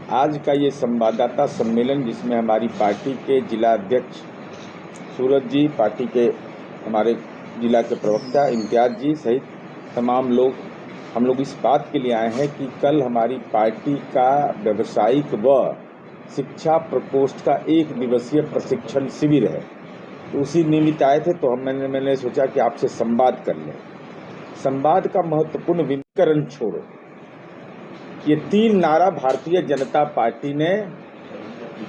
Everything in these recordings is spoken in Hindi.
आज का ये संवाददाता सम्मेलन जिसमें हमारी पार्टी के जिला अध्यक्ष सूरज जी, पार्टी के हमारे जिला के प्रवक्ता इम्तियाज जी सहित तमाम लोग, हम लोग इस बात के लिए आए हैं कि कल हमारी पार्टी का व्यावसायिक व शिक्षा प्रकोष्ठ का 1 दिवसीय प्रशिक्षण शिविर है। तो उसी निमित्त आए थे, तो मैंने सोचा कि आपसे संवाद कर लें। संवाद का महत्वपूर्ण विकरण छोड़ो, ये 3 नारा भारतीय जनता पार्टी ने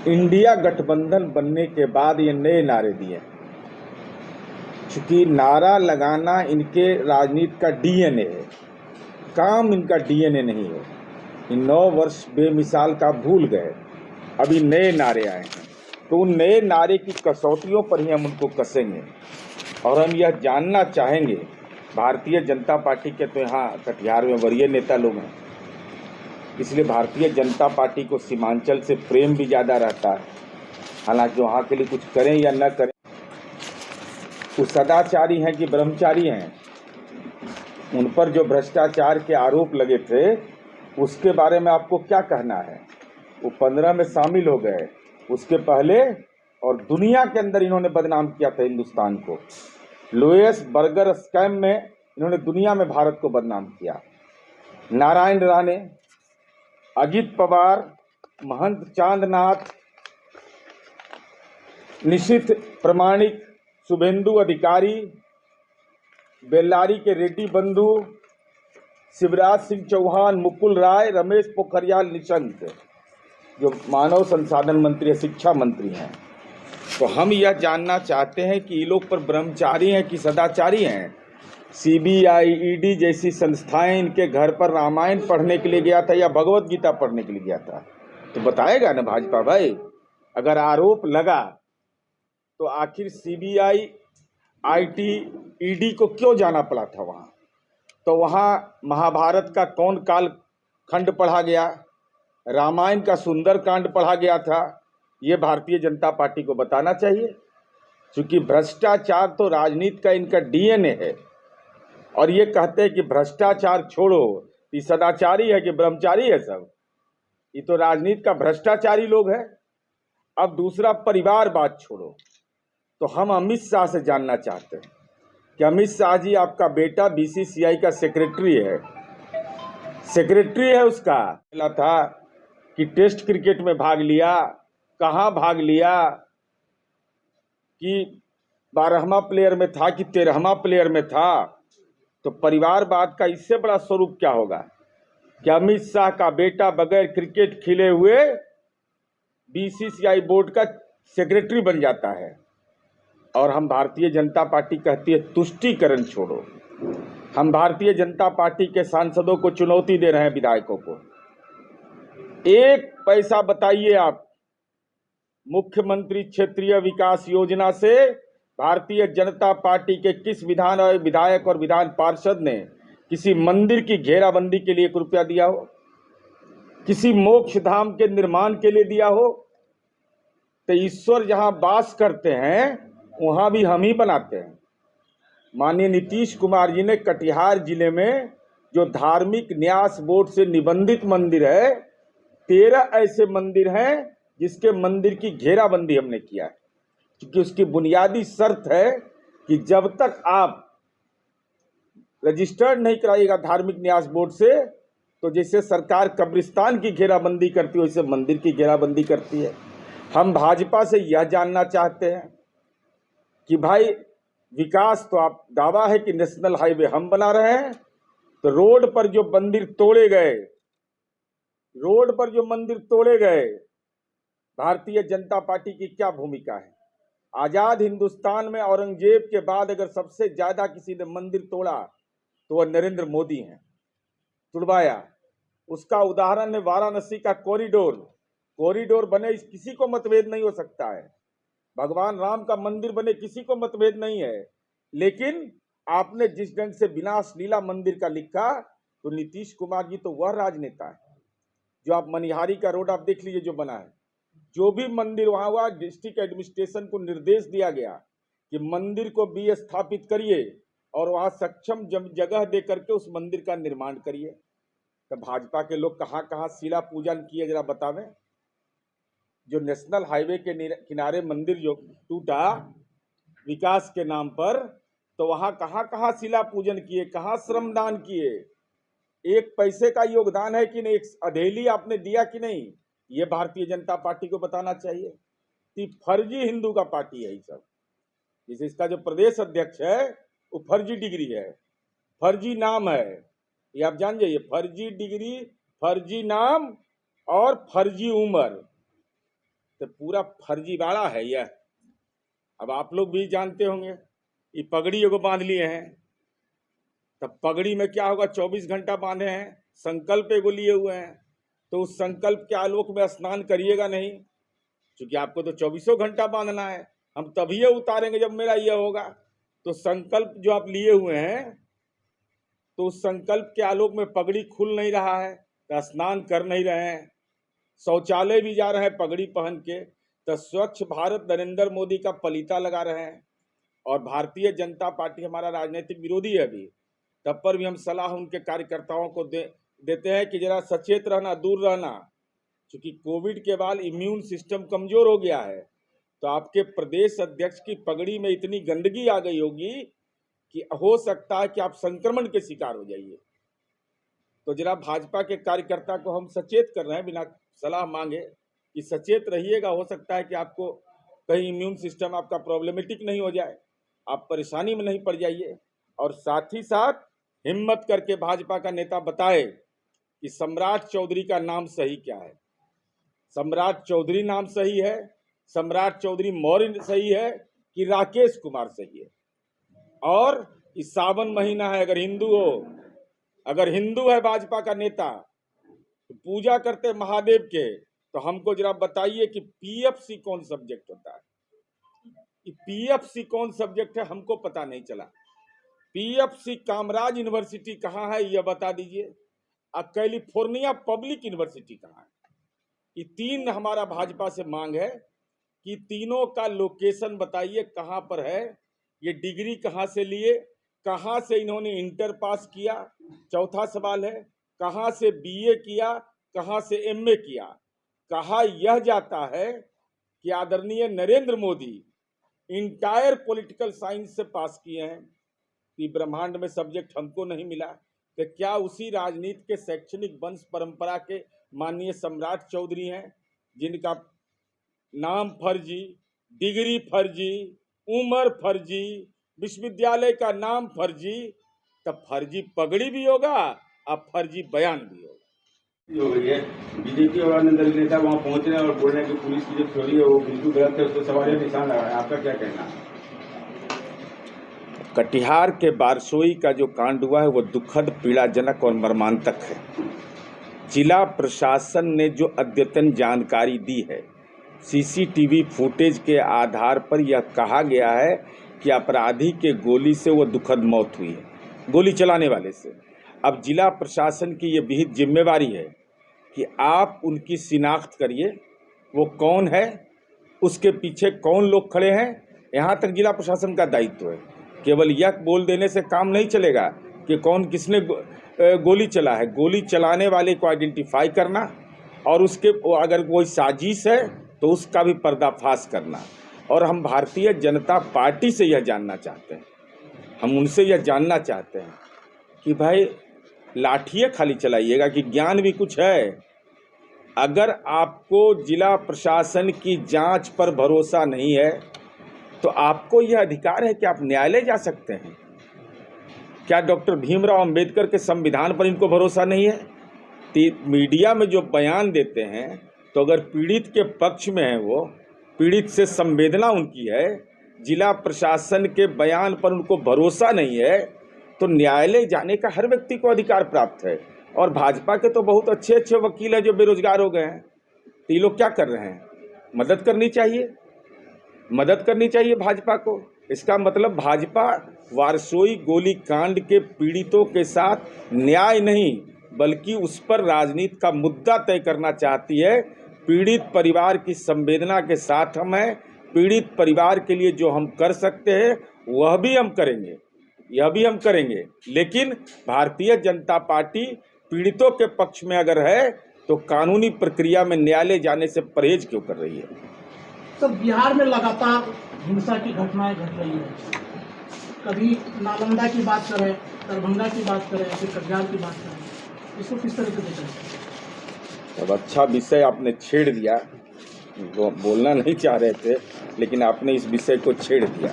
इंडिया गठबंधन बनने के बाद ये नए नारे दिए। चूंकि नारा लगाना इनके राजनीति का डीएनए है, काम इनका डीएनए नहीं है। इन 9 वर्ष बेमिसाल का भूल गए, अभी नए नारे आए हैं, तो उन नए नारे की कसौटियों पर ही हम उनको कसेंगे। और हम यह जानना चाहेंगे, भारतीय जनता पार्टी के तो यहाँ कटिहार में वरीय नेता लोग हैं, इसलिए भारतीय जनता पार्टी को सीमांचल से प्रेम भी ज़्यादा रहता है। हालांकि वहाँ के लिए कुछ करें या न करें, वो सदाचारी हैं कि ब्रह्मचारी हैं, उन पर जो भ्रष्टाचार के आरोप लगे थे उसके बारे में आपको क्या कहना है? वो 15 में शामिल हो गए, उसके पहले और दुनिया के अंदर इन्होंने बदनाम किया था हिंदुस्तान को। लोएस बर्गर स्कैम में इन्होंने दुनिया में भारत को बदनाम किया। नारायण राणे, अजित पवार, महंत चांदनाथ, निशित प्रमाणिक, शुभेंदु अधिकारी, बेल्लारी के रेड्डी बंधु, शिवराज सिंह चौहान, मुकुल राय, रमेश पोखरियाल निशंक, जो मानव संसाधन मंत्री, शिक्षा मंत्री हैं। तो हम यह जानना चाहते हैं कि ये लोग पर ब्रह्मचारी हैं कि सदाचारी हैं। सीबीआई, ईडी जैसी संस्थाएं इनके घर पर रामायण पढ़ने के लिए गया था या भगवत गीता पढ़ने के लिए गया था? तो बताएगा ना भाजपा भाई। अगर आरोप लगा तो आखिर सीबीआई, आईटी, ईडी को क्यों जाना पड़ा था वहां? तो वहां महाभारत का कौन काल खंड पढ़ा गया, रामायण का सुंदर कांड पढ़ा गया था? ये भारतीय जनता पार्टी को बताना चाहिए, क्योंकि भ्रष्टाचार तो राजनीति का इनका डीएनए है। और ये कहते हैं कि भ्रष्टाचार छोड़ो, ये सदाचारी है कि ब्रह्मचारी है सब? ये तो राजनीति का भ्रष्टाचारी लोग हैं। अब दूसरा, परिवार बात छोड़ो, तो हम अमित शाह से जानना चाहते हैं कि अमित शाह जी, आपका बेटा बीसीसीआई का सेक्रेटरी है उसका। मिला था कि टेस्ट क्रिकेट में भाग लिया, कहाँ भाग लिया, कि 12वां प्लेयर में था कि 13वां प्लेयर में था? तो परिवारवाद का इससे बड़ा स्वरूप क्या होगा कि अमित शाह का बेटा बगैर क्रिकेट खेले हुए बीसीसीआई बोर्ड का सेक्रेटरी बन जाता है? और हम भारतीय जनता पार्टी कहती है तुष्टीकरण छोड़ो। हम भारतीय जनता पार्टी के सांसदों को चुनौती दे रहे हैं, विधायकों को, 1 पैसा बताइए आप मुख्यमंत्री क्षेत्रीय विकास योजना से भारतीय जनता पार्टी के किस विधायक और विधान पार्षद ने किसी मंदिर की घेराबंदी के लिए 1 रुपया दिया हो, किसी मोक्ष धाम के निर्माण के लिए दिया हो? तो ईश्वर जहां वास करते हैं वहां भी हम ही बनाते हैं। माननीय नीतीश कुमार जी ने कटिहार जिले में जो धार्मिक न्यास बोर्ड से निबंधित मंदिर है, 13 ऐसे मंदिर हैं जिसके मंदिर की घेराबंदी हमने किया है, क्योंकि उसकी बुनियादी शर्त है कि जब तक आप रजिस्टर्ड नहीं कराइएगा धार्मिक न्यास बोर्ड से, तो जैसे सरकार कब्रिस्तान की घेराबंदी करती है वैसे मंदिर की घेराबंदी करती है। हम भाजपा से यह जानना चाहते हैं कि भाई, विकास तो आप दावा है कि नेशनल हाईवे हम बना रहे हैं, तो रोड पर जो मंदिर तोड़े गए, भारतीय जनता पार्टी की क्या भूमिका है? आजाद हिंदुस्तान में औरंगजेब के बाद अगर सबसे ज्यादा किसी ने मंदिर तोड़ा तो वह नरेंद्र मोदी हैं, तुड़वाया। उसका उदाहरण है वाराणसी का कॉरिडोर बने, किसी को मतभेद नहीं हो सकता है। भगवान राम का मंदिर बने, किसी को मतभेद नहीं है। लेकिन आपने जिस ढंग से विनाश लीला मंदिर का लिखा, तो नीतीश कुमार जी तो वह राजनेता है जो, आप मनिहारी का रोड आप देख लीजिए जो बना है, जो भी मंदिर वहां हुआ, डिस्ट्रिक्ट एडमिनिस्ट्रेशन को निर्देश दिया गया कि मंदिर को स्थापित करिए और वहां सक्षम जगह दे करके उस मंदिर का निर्माण करिए। तो भाजपा के लोग कहाँ कहाँ शिला पूजन किए, जरा बतावें। जो नेशनल हाईवे के किनारे मंदिर जो टूटा विकास के नाम पर, तो वहां कहाँ कहाँ शिला पूजन किए, कहाँ श्रमदान किए, एक पैसे का योगदान है कि नहीं, एक अधेली आपने दिया कि नहीं, ये भारतीय जनता पार्टी को बताना चाहिए। कि फर्जी हिंदू का पार्टी है ये सब। जैसे इसका जो प्रदेश अध्यक्ष है वो फर्जी डिग्री है, फर्जी नाम है, ये आप जान जाइए। फर्जी डिग्री, फर्जी नाम और फर्जी उम्र, तो पूरा फर्जीवाड़ा है यह। अब आप लोग भी जानते होंगे, ये पगड़ी को बांध लिए हैं, तब पगड़ी में क्या होगा, 24 घंटा बांधे हैं, संकल्प एगो लिए हुए हैं, तो उस संकल्प के आलोक में स्नान करिएगा नहीं, क्योंकि आपको तो 24 घंटा बांधना है। हम तभी ये उतारेंगे जब मेरा यह होगा। तो संकल्प जो आप लिए हुए हैं, तो उस संकल्प के आलोक में पगड़ी खुल नहीं रहा है, तो स्नान कर नहीं रहे हैं, शौचालय भी जा रहे हैं पगड़ी पहन के, तो स्वच्छ भारत नरेंद्र मोदी का पलीता लगा रहे हैं। और भारतीय जनता पार्टी हमारा राजनीतिक विरोधी है अभी, तब पर भी हम सलाह उनके कार्यकर्ताओं को देते हैं कि जरा सचेत रहना, दूर रहना, क्योंकि कोविड के बाद इम्यून सिस्टम कमजोर हो गया है। तो आपके प्रदेश अध्यक्ष की पगड़ी में इतनी गंदगी आ गई होगी कि हो सकता है कि आप संक्रमण के शिकार हो जाइए। तो जरा भाजपा के कार्यकर्ता को हम सचेत कर रहे हैं, बिना सलाह मांगे, कि सचेत रहिएगा। हो सकता है कि आपको कहीं इम्यून सिस्टम आपका प्रॉब्लमेटिक नहीं हो जाए, आप परेशानी में नहीं पड़ जाइए। और साथ ही साथ हिम्मत करके भाजपा का नेता बताए कि सम्राट चौधरी का नाम सही क्या है। सम्राट चौधरी नाम सही है, सम्राट चौधरी मौर्य सही है कि राकेश कुमार सही है। और इस सावन महीना है, अगर हिंदू है भाजपा का नेता, तो पूजा करते महादेव के, तो हमको जरा बताइए कि पीएफसी कौन सब्जेक्ट होता है। पीएफसी कौन सब्जेक्ट है हमको पता नहीं चला। पीएफसी कामराज यूनिवर्सिटी कहाँ है यह बता दीजिए, और कैलिफोर्निया पब्लिक यूनिवर्सिटी कहाँ है। ये तीन हमारा भाजपा से मांग है कि तीनों का लोकेशन बताइए, कहाँ पर है, ये डिग्री कहाँ से लिए, कहाँ से इन्होंने इंटर पास किया। चौथा सवाल है, कहाँ से बीए किया, कहाँ से एमए किया। कहा यह जाता है कि आदरणीय Narendra Modi entire political science से पास किए हैं, कि ब्रह्मांड में सब्जेक्ट हमको नहीं मिला। तो क्या उसी राजनीति के शैक्षणिक वंश परंपरा के माननीय सम्राट चौधरी हैं, जिनका नाम फर्जी, डिग्री फर्जी, उम्र फर्जी, विश्वविद्यालय का नाम फर्जी, तब फर्जी पगड़ी भी होगा और फर्जी बयान भी होगा। हो गई है बीजेपी और अन्य दल नेता वहां पहुंच रहे हैं और बोल रहे हैं कि पुलिस की जो थ्योरी है वो बिल्कुल गलत है, उसको सवालिया निशान लगा है। आपका क्या कहना है? कटिहार के बारसोई का जो कांड हुआ है वो दुखद, पीड़ाजनक और मर्मांतक है। जिला प्रशासन ने जो अद्यतन जानकारी दी है, सीसीटीवी फुटेज के आधार पर यह कहा गया है कि अपराधी के गोली से वो दुखद मौत हुई है, गोली चलाने वाले से। अब जिला प्रशासन की ये विहित जिम्मेवारी है कि आप उनकी शिनाख्त करिए, वो कौन है, उसके पीछे कौन लोग खड़े हैं, यहाँ तक जिला प्रशासन का दायित्व है। केवल यह बोल देने से काम नहीं चलेगा कि कौन किसने गोली चला है। गोली चलाने वाले को आइडेंटिफाई करना, और उसके अगर कोई साजिश है तो उसका भी पर्दाफाश करना। और हम भारतीय जनता पार्टी से यह जानना चाहते हैं, हम उनसे यह जानना चाहते हैं कि भाई लाठियाँ खाली चलाइएगा कि ज्ञान भी कुछ है। अगर आपको जिला प्रशासन की जांच पर भरोसा नहीं है तो आपको यह अधिकार है कि आप न्यायालय जा सकते हैं। क्या डॉक्टर भीमराव अंबेडकर के संविधान पर इनको भरोसा नहीं है? मीडिया में जो बयान देते हैं, तो अगर पीड़ित के पक्ष में है, वो पीड़ित से संवेदना उनकी है, जिला प्रशासन के बयान पर उनको भरोसा नहीं है, तो न्यायालय जाने का हर व्यक्ति को अधिकार प्राप्त है। और भाजपा के तो बहुत अच्छे अच्छे वकील हैं जो बेरोजगार हो गए हैं, तो ये लोग क्या कर रहे हैं? मदद करनी चाहिए, मदद करनी चाहिए भाजपा को। इसका मतलब भाजपा वारसोई गोलीकांड के पीड़ितों के साथ न्याय नहीं, बल्कि उस पर राजनीति का मुद्दा तय करना चाहती है। पीड़ित परिवार की संवेदना के साथ हम हैं। पीड़ित परिवार के लिए जो हम कर सकते हैं वह भी हम करेंगे, यह भी हम करेंगे। लेकिन भारतीय जनता पार्टी पीड़ितों के पक्ष में अगर है तो कानूनी प्रक्रिया में न्यायालय जाने से परहेज क्यों कर रही है? सर, बिहार में लगातार हिंसा की घटनाएं घट रही है। कभी नालंदा की बात करें, दरभंगा की बात करें, फिर कटिहार की बात करें, इसको किस तरह से देखा जाए? अब अच्छा विषय आपने छेड़ दिया, वो बोलना नहीं चाह रहे थे लेकिन आपने इस विषय को छेड़ दिया।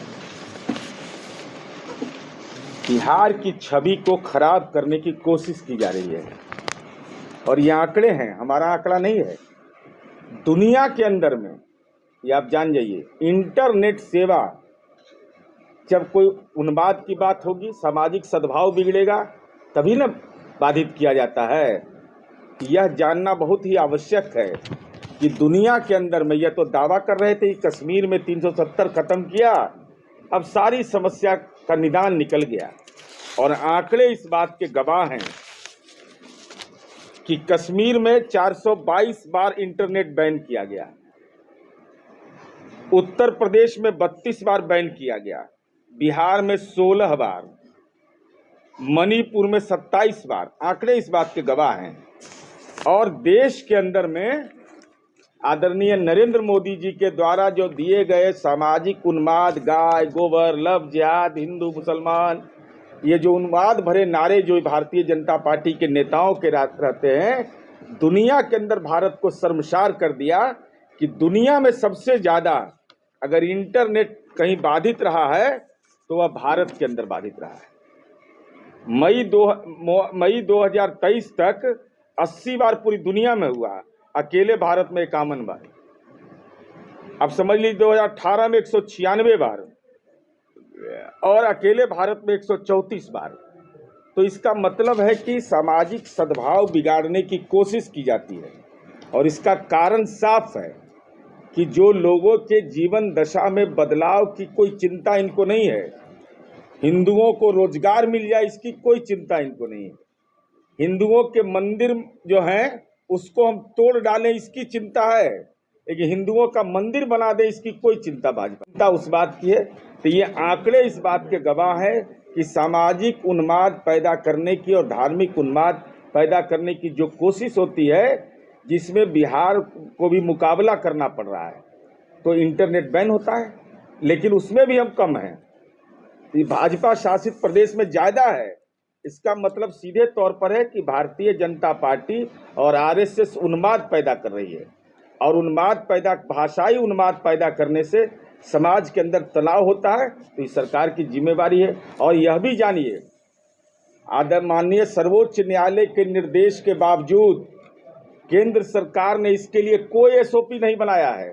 बिहार की छवि को खराब करने की कोशिश की जा रही है और ये आंकड़े हैं, हमारा आंकड़ा नहीं है। दुनिया के अंदर में ये आप जान जाइए, इंटरनेट सेवा, जब कोई उन्माद की बात होगी, सामाजिक सद्भाव बिगड़ेगा, तभी न बाधित किया जाता है। यह जानना बहुत ही आवश्यक है कि दुनिया के अंदर में, यह तो दावा कर रहे थे कि कश्मीर में 370 खत्म किया, अब सारी समस्या का निदान निकल गया और आंकड़े इस बात के गवाह हैं कि कश्मीर में 422 बार इंटरनेट बैन किया गया, उत्तर प्रदेश में 32 बार बैन किया गया, बिहार में 16 बार, मणिपुर में 27 बार। आंकड़े इस बात के गवाह हैं। और देश के अंदर में आदरणीय नरेंद्र मोदी जी के द्वारा जो दिए गए सामाजिक उन्माद, गाय गोबर, लव जिहाद, हिंदू मुसलमान, ये जो उन्माद भरे नारे जो भारतीय जनता पार्टी के नेताओं के रहते हैं, दुनिया के अंदर भारत को शर्मसार कर दिया कि दुनिया में सबसे ज़्यादा अगर इंटरनेट कहीं बाधित रहा है तो वह भारत के अंदर बाधित रहा है। मई 2023 तक 80 बार पूरी दुनिया में हुआ, अकेले भारत में 51 बार। अब समझ लीजिए 2018 में 196 बार और अकेले भारत में 134 बार। तो इसका मतलब है कि सामाजिक सद्भाव बिगाड़ने की कोशिश की जाती है और इसका कारण साफ है कि जो लोगों के जीवन दशा में बदलाव की कोई चिंता इनको नहीं है, हिंदुओं को रोजगार मिल जाए इसकी कोई चिंता इनको नहीं है, हिंदुओं के मंदिर जो हैं उसको हम तोड़ डालें इसकी चिंता है, लेकिन हिंदुओं का मंदिर बना दे इसकी कोई चिंता भाजपा उस बात की है। तो ये आंकड़े इस बात के गवाह है कि सामाजिक उन्माद पैदा करने की और धार्मिक उन्माद पैदा करने की जो कोशिश होती है, जिसमें बिहार को भी मुकाबला करना पड़ रहा है, तो इंटरनेट बैन होता है, लेकिन उसमें भी हम कम हैं। ये भाजपा शासित प्रदेश में ज़्यादा है। इसका मतलब सीधे तौर पर है कि भारतीय जनता पार्टी और आरएसएस उन्माद पैदा कर रही है और भाषाई उन्माद पैदा करने से समाज के अंदर तनाव होता है। तो इस सरकार की जिम्मेवारी है। और यह भी जानिए, आदरणीय सर्वोच्च न्यायालय के निर्देश के बावजूद केंद्र सरकार ने इसके लिए कोई एसओपी नहीं बनाया है।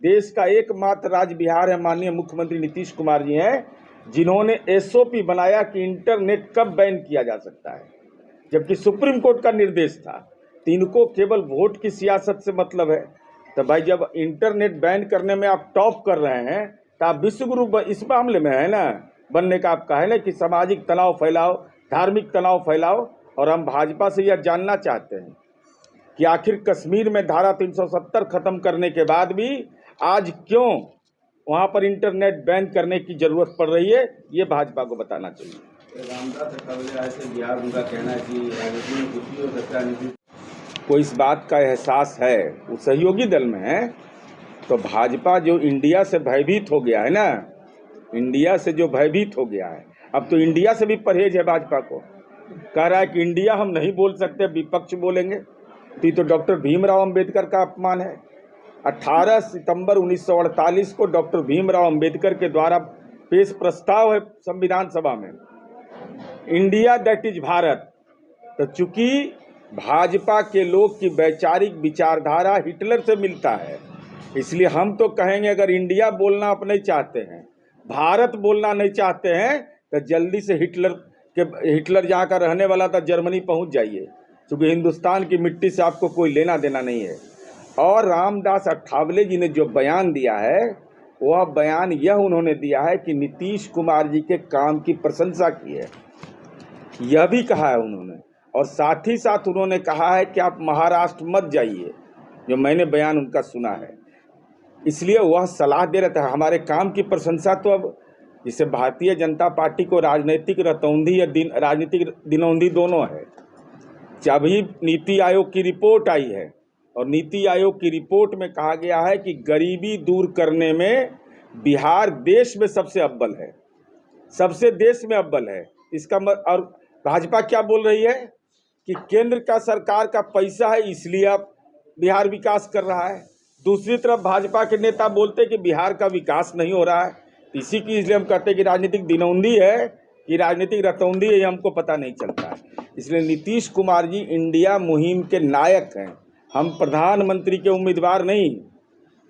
देश का एकमात्र राज्य बिहार है, माननीय मुख्यमंत्री नीतीश कुमार जी हैं, जिन्होंने एसओपी बनाया कि इंटरनेट कब बैन किया जा सकता है, जबकि सुप्रीम कोर्ट का निर्देश था। तो इनको केवल वोट की सियासत से मतलब है। तो भाई, जब इंटरनेट बैन करने में आप टॉप कर रहे हैं तो आप विश्वगुरु इस मामले में है ना, बनने का आपका है ना कि सामाजिक तनाव फैलाओ, धार्मिक तनाव फैलाओ। और हम भाजपा से यह जानना चाहते हैं कि आखिर कश्मीर में धारा 370 खत्म करने के बाद भी आज क्यों वहां पर इंटरनेट बैन करने की जरूरत पड़ रही है, ये भाजपा को बताना चाहिए। रामदास अठावले आए थे बिहार, उनका कहना है कि राजनीति में कुछ भी हो सकता है। को इस बात का एहसास है, वो सहयोगी दल में है। तो भाजपा जो इंडिया से भयभीत हो गया है ना, इंडिया से जो भयभीत हो गया है, अब तो इंडिया से भी परहेज है भाजपा को। कह रहा है कि इंडिया हम नहीं बोल सकते, विपक्ष बोलेंगे। तो ये तो डॉक्टर भीमराव अंबेडकर का अपमान है। 18 सितंबर 1948 को डॉक्टर भीमराव अंबेडकर के द्वारा पेश प्रस्ताव है संविधान सभा में, इंडिया दैट इज भारत। तो चूंकि भाजपा के लोग की वैचारिक विचारधारा हिटलर से मिलता है, इसलिए हम तो कहेंगे अगर इंडिया बोलना आप नहीं चाहते हैं, भारत बोलना नहीं चाहते हैं, तो जल्दी से हिटलर जहाँ का रहने वाला था जर्मनी पहुँच जाइए, क्योंकि हिंदुस्तान की मिट्टी से आपको कोई लेना देना नहीं है। और रामदास अठावले जी ने जो बयान दिया है, वह बयान यह उन्होंने दिया है कि नीतीश कुमार जी के काम की प्रशंसा की है, यह भी कहा है उन्होंने। और साथ ही साथ उन्होंने कहा है कि आप महाराष्ट्र मत जाइए, जो मैंने बयान उनका सुना है। इसलिए वह सलाह दे रहे थे हमारे काम की प्रशंसा। तो अब जिसे भारतीय जनता पार्टी को राजनीतिक रतौंधी या राजनीतिक दिनौंधी दोनों है। अभी नीति आयोग की रिपोर्ट आई है और नीति आयोग की रिपोर्ट में कहा गया है कि गरीबी दूर करने में बिहार देश में सबसे अव्वल है, सबसे देश में अव्वल है। और भाजपा क्या बोल रही है कि केंद्र का सरकार का पैसा है इसलिए अब बिहार विकास कर रहा है। दूसरी तरफ भाजपा के नेता बोलते हैं कि बिहार का विकास नहीं हो रहा है। इसी की इसलिए हम कहते हैं कि राजनीतिक दिनौंदी है कि राजनीतिक रतौंदी है, ये हमको पता नहीं चलता है। इसलिए नीतीश कुमार जी इंडिया मुहिम के नायक हैं। हम प्रधानमंत्री के उम्मीदवार नहीं,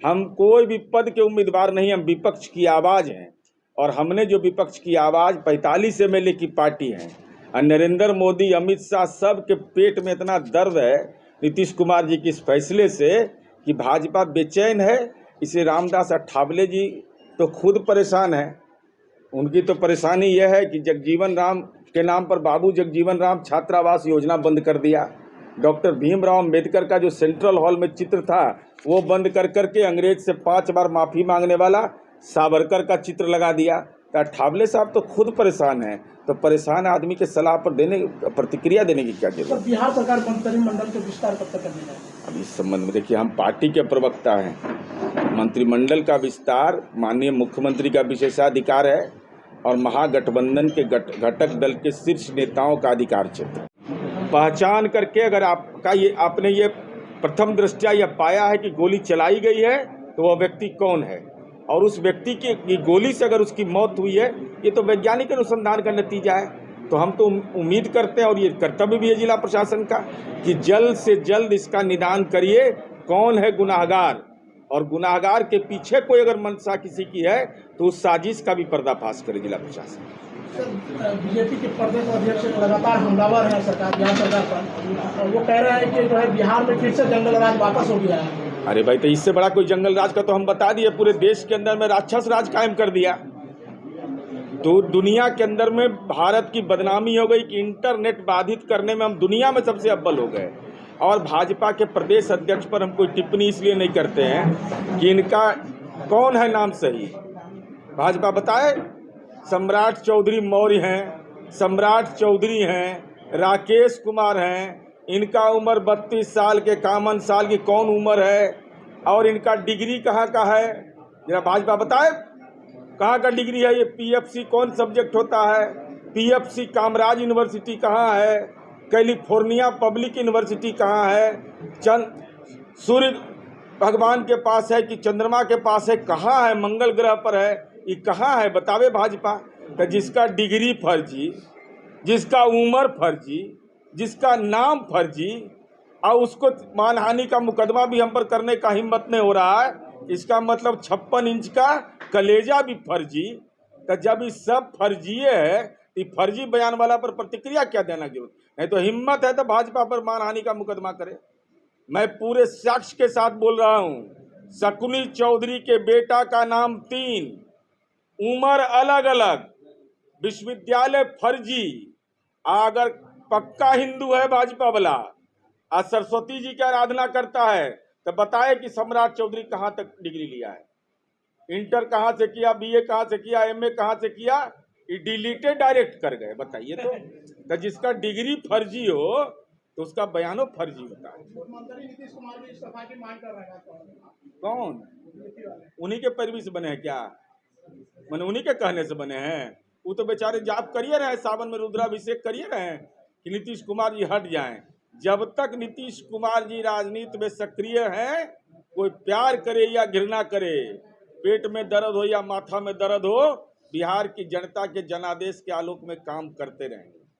हम कोई भी पद के उम्मीदवार नहीं, हम विपक्ष की आवाज़ हैं। और हमने जो विपक्ष की आवाज़ 45 MLA की पार्टी है और नरेंद्र मोदी, अमित शाह सब के पेट में इतना दर्द है नीतीश कुमार जी के इस फैसले से कि भाजपा बेचैन है। इसलिए रामदास अठावले जी तो खुद परेशान है। उनकी तो परेशानी यह है कि जगजीवन राम के नाम पर बाबू जगजीवन राम छात्रावास योजना बंद कर दिया। डॉक्टर भीमराव अम्बेडकर का जो सेंट्रल हॉल में चित्र था वो बंद कर करके अंग्रेज से 5 बार माफ़ी मांगने वाला सावरकर का चित्र लगा दिया। तो अठावले साहब तो खुद परेशान हैं। तो परेशान आदमी के सलाह पर प्रतिक्रिया देने की क्या जरूरत है? बिहार सरकार मंत्रिमंडल के विस्तार कब तक करने जाए? अब इस संबंध में देखिए, हम पार्टी के प्रवक्ता हैं। मंत्रिमंडल का विस्तार माननीय मुख्यमंत्री का विशेषाधिकार है और महागठबंधन के घटक दल के शीर्ष नेताओं का अधिकार क्षेत्र। पहचान करके अगर आपने ये प्रथम दृष्टया यह पाया है कि गोली चलाई गई है तो वह व्यक्ति कौन है और उस व्यक्ति की गोली से अगर उसकी मौत हुई है, ये तो वैज्ञानिक अनुसंधान का नतीजा है। तो हम तो उम्मीद करते हैं और ये कर्तव्य भी है जिला प्रशासन का कि जल्द से जल्द इसका निदान करिए कौन है गुनाहगार, और गुनाहगार के पीछे कोई अगर मंशा किसी की है तो उस साजिश का भी पर्दाफाश करे जिला प्रशासन। बीजेपी के प्रदेश अध्यक्ष लगातार हमलावर है सरकार, बिहार सरकार पर, और वो कह रहे हैं कि जो है बिहार में फिर से जंगल राज वापस हो गया है। अरे भाई, तो इससे बड़ा कोई जंगल राज का तो हम बता दिए, पूरे देश के अंदर में राक्षस राज कायम कर दिया। तो दुनिया के अंदर में भारत की बदनामी हो गई कि इंटरनेट बाधित करने में हम दुनिया में सबसे अव्वल हो गए। और भाजपा के प्रदेश अध्यक्ष पर हम कोई टिप्पणी इसलिए नहीं करते हैं कि इनका कौन है नाम सही, भाजपा बताए। सम्राट चौधरी मौर्य हैं, सम्राट चौधरी हैं, राकेश कुमार हैं, इनका उम्र 32 साल के, कामन साल की कौन उम्र है, और इनका डिग्री कहाँ का है जरा भाजपा बताए, कहाँ का डिग्री है ये? PFC कौन सब्जेक्ट होता है? PFC कामराज यूनिवर्सिटी कहाँ है? कैलिफोर्निया पब्लिक यूनिवर्सिटी कहाँ है? सूर्य भगवान के पास है कि चंद्रमा के पास है? कहाँ है? मंगल ग्रह पर है? ये कहाँ है बतावे भाजपा? तो जिसका डिग्री फर्जी, जिसका उम्र फर्जी, जिसका नाम फर्जी, और उसको मानहानि का मुकदमा भी हम पर करने का हिम्मत नहीं हो रहा है, इसका मतलब 56 इंच का कलेजा भी फर्जी। तो जब ये सब फर्जिए है तो फर्जी बयान वाला पर प्रतिक्रिया क्या देना जरूरत नहीं। तो हिम्मत है तो भाजपा पर मानहानि का मुकदमा करे। मैं पूरे साक्ष्य के साथ बोल रहा हूँ। शकुनी चौधरी के बेटा का नाम 3, उम्र अलग अलग, विश्वविद्यालय फर्जी। अगर पक्का हिंदू है भाजपा वाला और सरस्वती जी की आराधना करता है तो बताए कि सम्राट चौधरी कहाँ तक डिग्री लिया है, इंटर कहाँ से किया, BA कहाँ से किया, MA कहाँ से किया? ये डिलीटेड डायरेक्ट कर गए, बताइए। तो जिसका डिग्री फर्जी हो तो उसका बयानो फर्जी होता है। मुख्यमंत्री नीतीश कुमार भी इस्तीफा की मांग कर रहे हैं। कौन? उन्हीं के पैरवी से बने हैं क्या? मैंने उन्हीं के कहने से बने हैं? वो तो बेचारे जाप करिए रहे, सावन में रुद्राभिषेक करिए रहे कि नीतीश कुमार जी हट जाएं। जब तक नीतीश कुमार जी राजनीति में सक्रिय हैं, कोई प्यार करे या घृणा करे, पेट में दर्द हो या माथा में दर्द हो, बिहार की जनता के जनादेश के आलोक में काम करते रहेंगे।